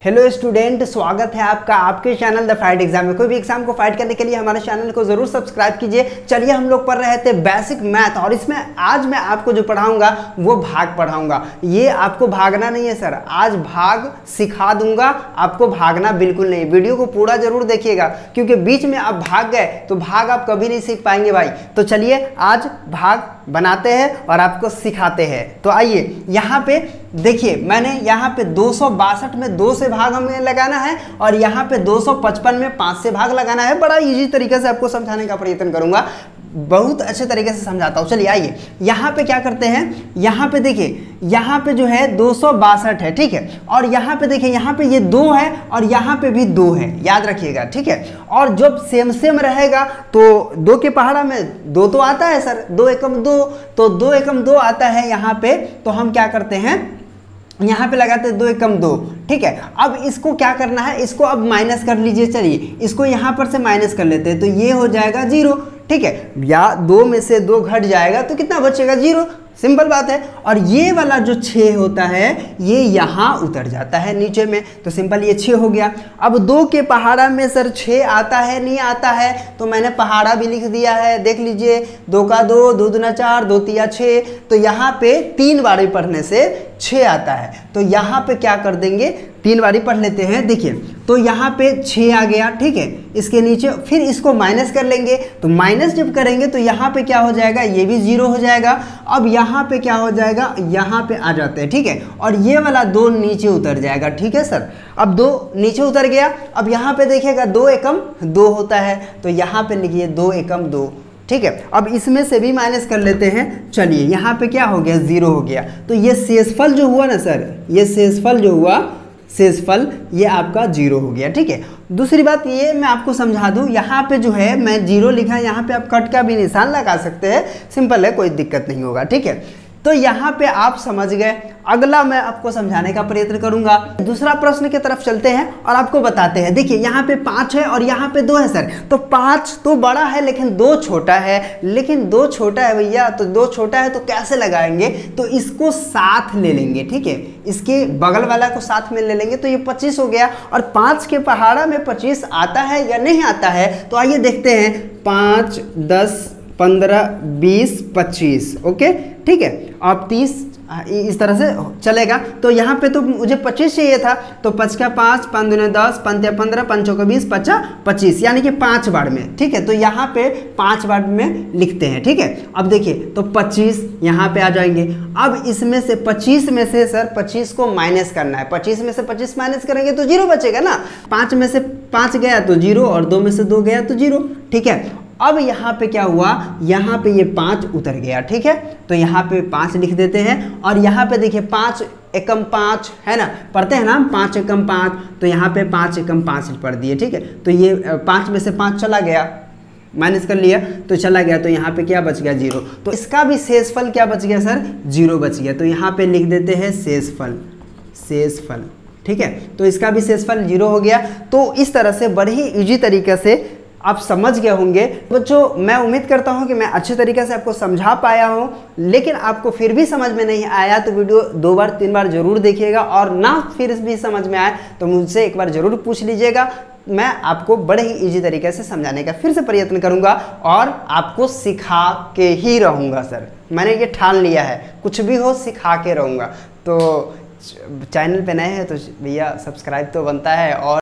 Hello student, स्वागत है आपका आपके चैनल द फाइट एग्जाम में। कोई भी एग्जाम को फाइट करने के लिए हमारे चैनल को जरूर सब्सक्राइब कीजिए। चलिए, हम लोग पढ़ रहे थे बेसिक मैथ और इसमें आज मैं आपको जो पढ़ाऊंगा वो भाग पढ़ाऊंगा। ये आपको भागना नहीं है सर, आज भाग सिखा दूंगा, आपको भागना बिल्कुल नहीं। वीडियो को पूरा जरूर देखिएगा क्योंकि बीच में आप भाग गए तो भाग आप कभी नहीं सीख पाएंगे भाई। तो चलिए आज भाग बनाते हैं और आपको सिखाते हैं। तो आइए यहाँ पे देखिए, मैंने यहाँ पे 262 में 2 से भाग हमें लगाना है और यहाँ पे 255 में 5 से भाग लगाना है। बड़ा इजी तरीके से आपको समझाने का प्रयत्न करूंगा, बहुत अच्छे तरीके से समझाता हूँ। चलिए आइए यहाँ पे क्या करते हैं, यहाँ पे देखिए, यहाँ पे जो है 262 है, ठीक है। और यहाँ पे देखिए, यहाँ पे ये 2 है और यहाँ पे भी 2 है, याद रखिएगा, ठीक है। और जब सेम सेम रहेगा तो 2 के पहाड़ा में 2 तो आता है सर, 2 एकम 2, तो 2 एकम 2 आता है यहाँ पे। तो हम क्या करते हैं, यहाँ पे लगाते हैं 2 एकम 2, ठीक है। अब इसको क्या करना है, इसको अब माइनस कर लीजिए। चलिए इसको यहाँ पर से माइनस कर लेते हैं तो ये हो जाएगा 0, ठीक है। या 2 में से 2 घट जाएगा तो कितना बचेगा, 0। सिंपल बात है। और ये वाला जो 6 होता है ये यहाँ उतर जाता है नीचे में, तो सिंपल ये 6 हो गया। अब 2 के पहाड़ा में सर 6 आता है नहीं आता है, तो मैंने पहाड़ा भी लिख दिया है, देख लीजिए। 2 का 2, 2 दूना 4, 2 तिया 6, तो यहाँ पे 3 बारी पढ़ने से 6 आता है। तो यहाँ पे क्या कर देंगे, 3 बारी पढ़ लेते हैं। देखिए तो यहाँ पे 6 आ गया, ठीक है। इसके नीचे फिर इसको माइनस कर लेंगे, तो माइनस जब करेंगे तो यहाँ पे क्या हो जाएगा, ये भी 0 हो जाएगा। अब यहाँ पे क्या हो जाएगा, यहाँ पे आ जाते हैं, ठीक है। और ये वाला 2 नीचे उतर जाएगा, ठीक है सर। अब 2 नीचे उतर गया। अब यहाँ पे देखिएगा 2 एकम 2 होता है, तो यहाँ पे लिखिए 2 एकम 2, ठीक है। अब इसमें से भी माइनस कर लेते हैं। चलिए यहाँ पे क्या हो गया, 0 हो गया। तो ये शेषफल जो हुआ ना सर, ये शेषफल जो हुआ, शेषफल ये आपका 0 हो गया, ठीक है। दूसरी बात ये मैं आपको समझा दूं, यहाँ पे जो है मैं 0 लिखा, यहाँ पे आप कट का भी निशान लगा सकते हैं, सिंपल है, कोई दिक्कत नहीं होगा, ठीक है। तो यहाँ पे आप समझ गए। अगला मैं आपको समझाने का प्रयत्न करूंगा। दूसरा प्रश्न की तरफ चलते हैं और आपको बताते हैं। देखिए यहाँ पे 5 है और यहाँ पे 2 है सर, तो 5 तो बड़ा है लेकिन 2 छोटा है, लेकिन 2 छोटा है भैया, तो 2 छोटा है तो कैसे लगाएंगे, तो इसको साथ ले लेंगे, ठीक है। इसके बगल वाला को साथ में ले लेंगे तो ये 25 हो गया। और 5 के पहाड़ा में 25 आता है या नहीं आता है, तो आइए देखते हैं। 5, 10, 15, 20, 25, ओके, ठीक है। अब 30 इस तरह से चलेगा। तो यहाँ पे तो मुझे 25 चाहिए था, तो 5 का 5, 5 दूने 10, 5 तिया 15, 5 चौका 20, 5 25, यानी कि 5 बार में, ठीक है। तो यहाँ पे 5 बार में लिखते हैं, ठीक है। अब देखिए तो 25 यहाँ पे आ जाएंगे। अब इसमें से 25 में से सर 25 को माइनस करना है, 25 में से 25 माइनस करेंगे तो 0 बचेगा ना। 5 में से 5 गया तो 0 और 2 में से 2 गया तो 0, ठीक है। अब यहाँ पे क्या हुआ, यहाँ पे ये 5 उतर गया, ठीक है। तो यहाँ पे 5 लिख देते हैं। और यहाँ पे देखिए 5 एकम 5 है ना, पढ़ते हैं ना 5 एकम 5, तो यहाँ पे 5 एकम 5 पढ़ दिए, ठीक है। तो ये 5 में से 5 चला गया, माइनस कर लिया तो चला गया, तो यहाँ पे क्या बच गया, 0। तो इसका भी शेषफल क्या बच गया सर, 0 बच गया। तो यहाँ पे लिख देते हैं शेषफल, शेषफल, ठीक है। तो इसका भी शेषफल 0 हो गया। तो इस तरह से बड़े ही ईजी तरीके से आप समझ गए होंगे बच्चों। मैं उम्मीद करता हूं कि मैं अच्छे तरीके से आपको समझा पाया हूं, लेकिन आपको फिर भी समझ में नहीं आया तो वीडियो 2 बार 3 बार जरूर देखिएगा, और ना फिर भी समझ में आए तो मुझसे एक बार जरूर पूछ लीजिएगा। मैं आपको बड़े ही इजी तरीके से समझाने का फिर से प्रयत्न करूंगा और आपको सिखा के ही रहूँगा सर। मैंने ये ठान लिया है, कुछ भी हो सिखा के रहूँगा। तो चैनल पे नए हैं तो भैया सब्सक्राइब तो बनता है, और